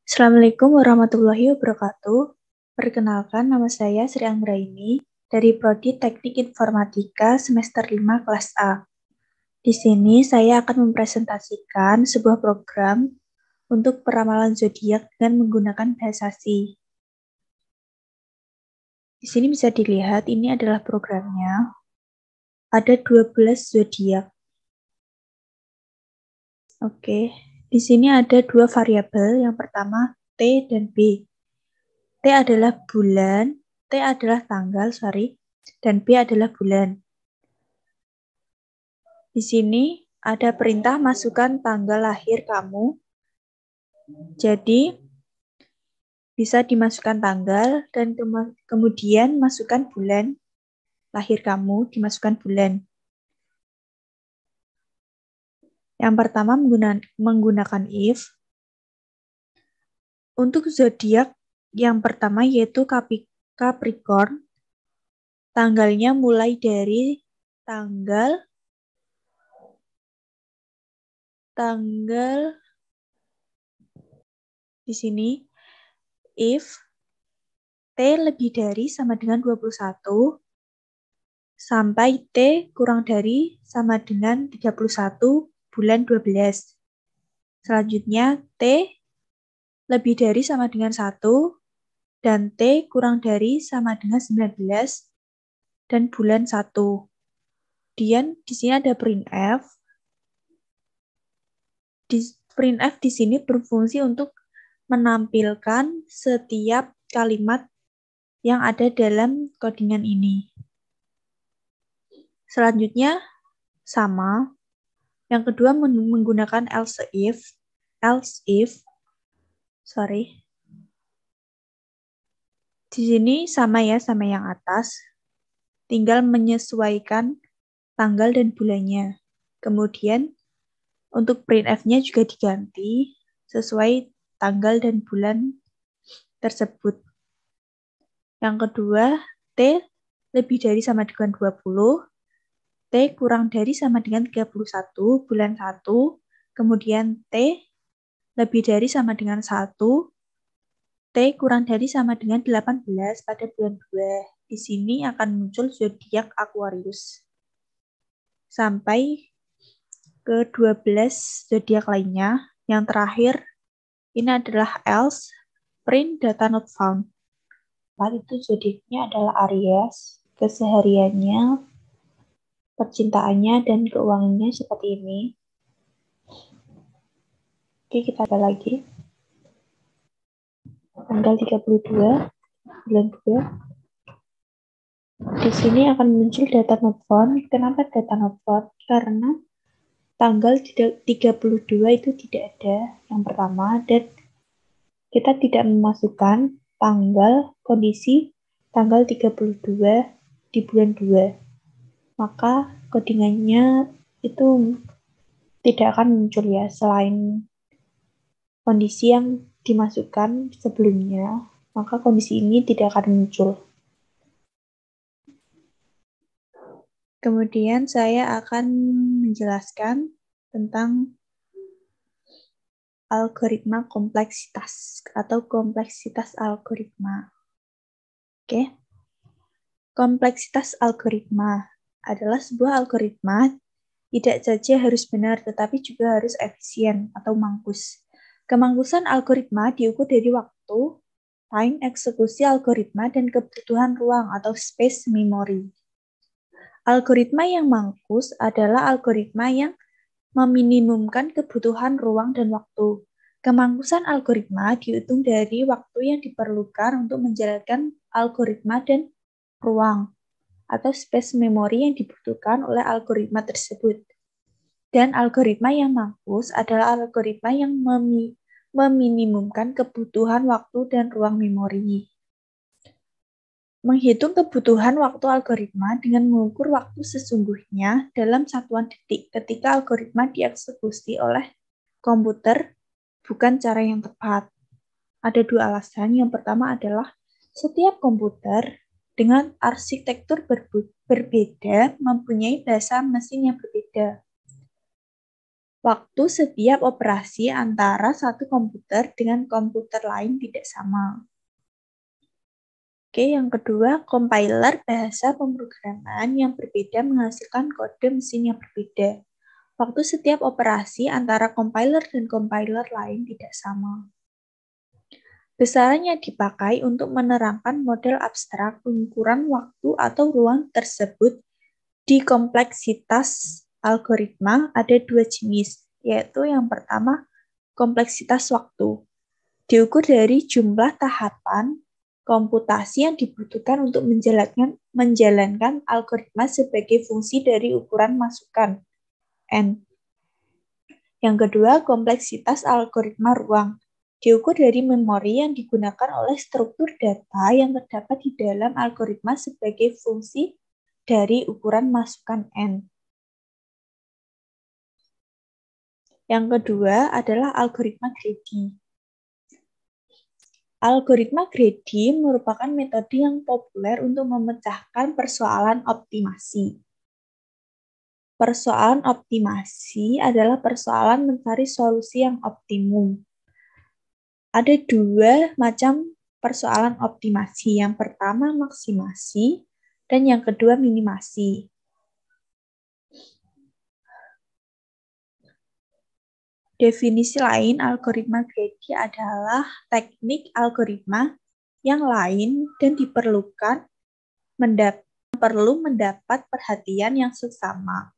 Assalamualaikum warahmatullahi wabarakatuh. Perkenalkan, nama saya Sri Anggraini dari Prodi Teknik Informatika semester 5 kelas A. Di sini saya akan mempresentasikan sebuah program untuk peramalan zodiak dengan menggunakan bahasa asing. Di sini bisa dilihat ini adalah programnya. Ada 12 zodiak. Oke, di sini ada dua variabel. Yang pertama T dan B. T adalah bulan, T adalah tanggal, dan B adalah bulan. Di sini ada perintah masukkan tanggal lahir kamu. Jadi, bisa dimasukkan tanggal dan kemudian masukkan bulan lahir kamu, dimasukkan bulan. Yang pertama menggunakan if. Untuk zodiak yang pertama yaitu Capricorn, tanggalnya mulai dari tanggal di sini if T lebih dari sama dengan 21 sampai T kurang dari sama dengan 31 bulan 12. Selanjutnya T lebih dari sama dengan 1 dan T kurang dari sama dengan 19 dan bulan 1. Kemudian di sini ada printf. Printf di sini berfungsi untuk menampilkan setiap kalimat yang ada dalam codingan ini. Selanjutnya sama. Yang kedua menggunakan else if. Di sini sama ya, sama yang atas. Tinggal menyesuaikan tanggal dan bulannya. Kemudian untuk printf-nya juga diganti sesuai tanggal dan bulan tersebut. Yang kedua, T lebih dari sama dengan 20, T kurang dari sama dengan 31 bulan 1, kemudian T lebih dari sama dengan 1, T kurang dari sama dengan 18 pada bulan 2. Di sini akan muncul zodiak Aquarius. Sampai ke 12 zodiak lainnya. Yang terakhir, ini adalah else, print data not found. Saat itu zodiaknya adalah Aries, kesehariannya, percintaannya, dan keuangannya seperti ini. Oke, kita ada lagi. Tanggal 32 bulan 2. Di sini akan muncul data not found. Kenapa data not found? Karena tanggal 32 itu tidak ada yang pertama, dan kita tidak memasukkan kondisi tanggal 32 di bulan 2. Maka codingannya itu tidak akan muncul ya, selain kondisi yang dimasukkan sebelumnya, maka kondisi ini tidak akan muncul. Kemudian saya akan menjelaskan tentang algoritma kompleksitas atau kompleksitas algoritma. Oke. Kompleksitas algoritma adalah sebuah algoritma tidak saja harus benar, tetapi juga harus efisien atau mangkus. Kemangkusan algoritma diukur dari waktu, time eksekusi algoritma, dan kebutuhan ruang atau space memory. Algoritma yang mangkus adalah algoritma yang meminimumkan kebutuhan ruang dan waktu. Kemangkusan algoritma dihitung dari waktu yang diperlukan untuk menjalankan algoritma dan ruang atau space memory yang dibutuhkan oleh algoritma tersebut. Dan algoritma yang mangkus adalah algoritma yang meminimumkan kebutuhan waktu dan ruang memori. Menghitung kebutuhan waktu algoritma dengan mengukur waktu sesungguhnya dalam satuan detik ketika algoritma dieksekusi oleh komputer bukan cara yang tepat. Ada dua alasan. Yang pertama adalah setiap komputer dengan arsitektur berbeda mempunyai bahasa mesin yang berbeda. waktu setiap operasi antara satu komputer dengan komputer lain tidak sama. Oke, yang kedua, compiler bahasa pemrograman yang berbeda menghasilkan kode mesin yang berbeda. Waktu setiap operasi antara compiler dan compiler lain tidak sama. Besarannya dipakai untuk menerangkan model abstrak pengukuran waktu atau ruang tersebut. Di kompleksitas algoritma ada dua jenis, yaitu yang pertama, kompleksitas waktu. Diukur dari jumlah tahapan komputasi yang dibutuhkan untuk menjalankan algoritma sebagai fungsi dari ukuran masukan, N. Yang kedua, kompleksitas algoritma ruang. Diukur dari memori yang digunakan oleh struktur data yang terdapat di dalam algoritma sebagai fungsi dari ukuran masukan N. Yang kedua adalah algoritma greedy. Algoritma greedy merupakan metode yang populer untuk memecahkan persoalan optimasi. Persoalan optimasi adalah persoalan mencari solusi yang optimum. Ada dua macam persoalan optimasi. Yang pertama maksimasi dan yang kedua minimasi. Definisi lain algoritma greedy adalah teknik algoritma yang lain dan perlu mendapat perhatian yang seksama.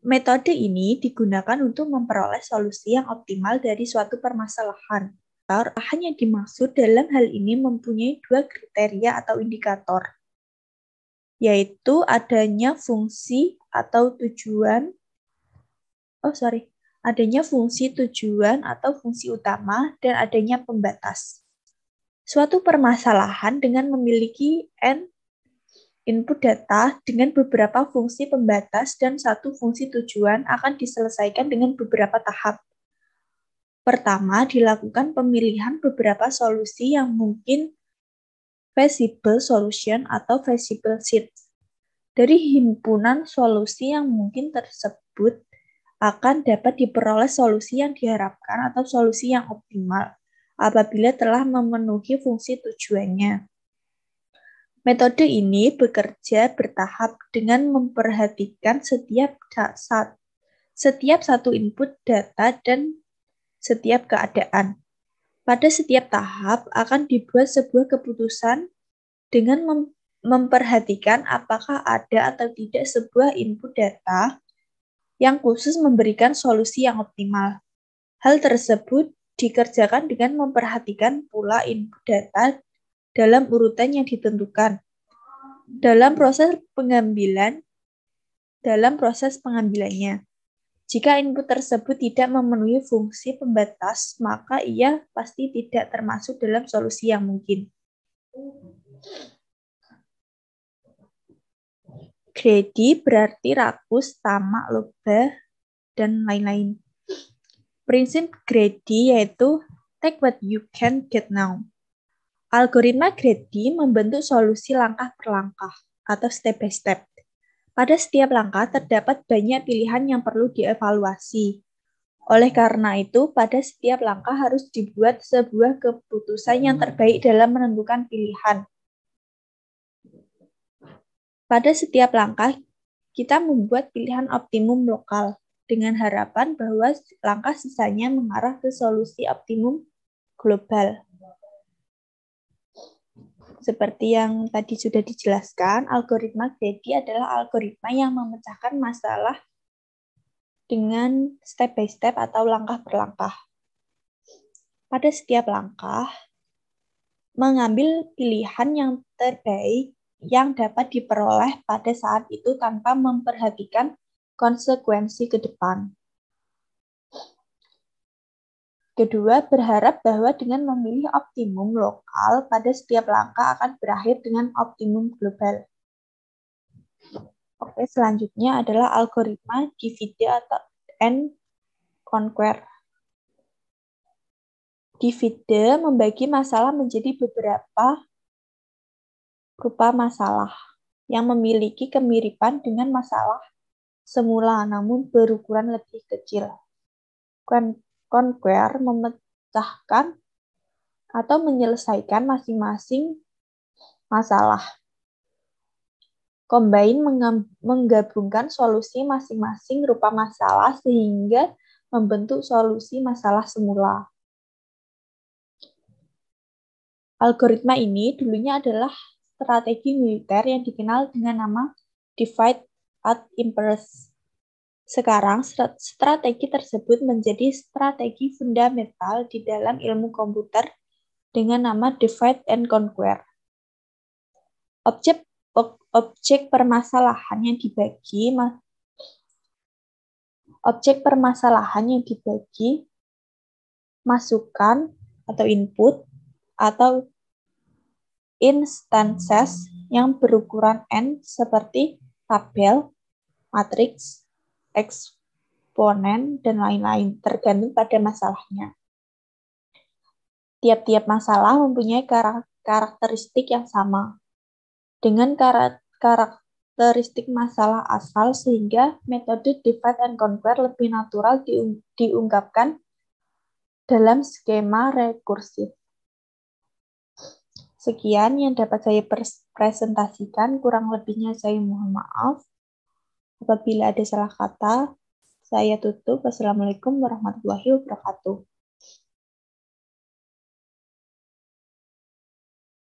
Metode ini digunakan untuk memperoleh solusi yang optimal dari suatu permasalahan. Permasalahan yang dimaksud dalam hal ini mempunyai dua kriteria atau indikator, yaitu adanya fungsi atau tujuan, adanya fungsi tujuan atau fungsi utama, dan adanya pembatas. Suatu permasalahan dengan memiliki N input data dengan beberapa fungsi pembatas dan satu fungsi tujuan akan diselesaikan dengan beberapa tahap. Pertama, dilakukan pemilihan beberapa solusi yang mungkin feasible solution atau feasible set. Dari himpunan solusi yang mungkin tersebut akan dapat diperoleh solusi yang diharapkan atau solusi yang optimal apabila telah memenuhi fungsi tujuannya. Metode ini bekerja bertahap dengan memperhatikan setiap satu input data dan setiap keadaan. Pada setiap tahap akan dibuat sebuah keputusan dengan memperhatikan apakah ada atau tidak sebuah input data yang khusus memberikan solusi yang optimal. Hal tersebut dikerjakan dengan memperhatikan pula input data dalam urutan yang ditentukan. Dalam proses pengambilannya. Jika input tersebut tidak memenuhi fungsi pembatas, maka ia pasti tidak termasuk dalam solusi yang mungkin. Greedy berarti rakus, tamak, loba, dan lain-lain. Prinsip greedy yaitu take what you can get now. Algoritma greedy membentuk solusi langkah per langkah atau step by step. Pada setiap langkah terdapat banyak pilihan yang perlu dievaluasi. Oleh karena itu, pada setiap langkah harus dibuat sebuah keputusan yang terbaik dalam menentukan pilihan. Pada setiap langkah, kita membuat pilihan optimum lokal dengan harapan bahwa langkah sisanya mengarah ke solusi optimum global. Seperti yang tadi sudah dijelaskan, algoritma greedy adalah algoritma yang memecahkan masalah dengan step by step atau langkah per langkah. Pada setiap langkah, mengambil pilihan yang terbaik yang dapat diperoleh pada saat itu tanpa memperhatikan konsekuensi ke depan. Kedua, berharap bahwa dengan memilih optimum lokal pada setiap langkah akan berakhir dengan optimum global. Oke, selanjutnya adalah algoritma divide and conquer. Divide membagi masalah menjadi beberapa grup masalah yang memiliki kemiripan dengan masalah semula, namun berukuran lebih kecil. Conquer memecahkan atau menyelesaikan masing-masing masalah. Combine menggabungkan solusi masing-masing rupa masalah sehingga membentuk solusi masalah semula. Algoritma ini dulunya adalah strategi militer yang dikenal dengan nama divide and impress. Sekarang, strategi tersebut menjadi strategi fundamental di dalam ilmu komputer dengan nama divide and conquer. Objek permasalahan yang dibagi masukan atau input atau instances yang berukuran n seperti tabel, matriks, eksponen, dan lain-lain, tergantung pada masalahnya. Tiap-tiap masalah mempunyai karakteristik yang sama dengan karakteristik masalah asal, sehingga metode divide and conquer lebih natural diungkapkan dalam skema rekursif. Sekian yang dapat saya presentasikan, kurang lebihnya saya mohon maaf. Apabila ada salah kata, saya tutup. Wassalamualaikum warahmatullahi wabarakatuh.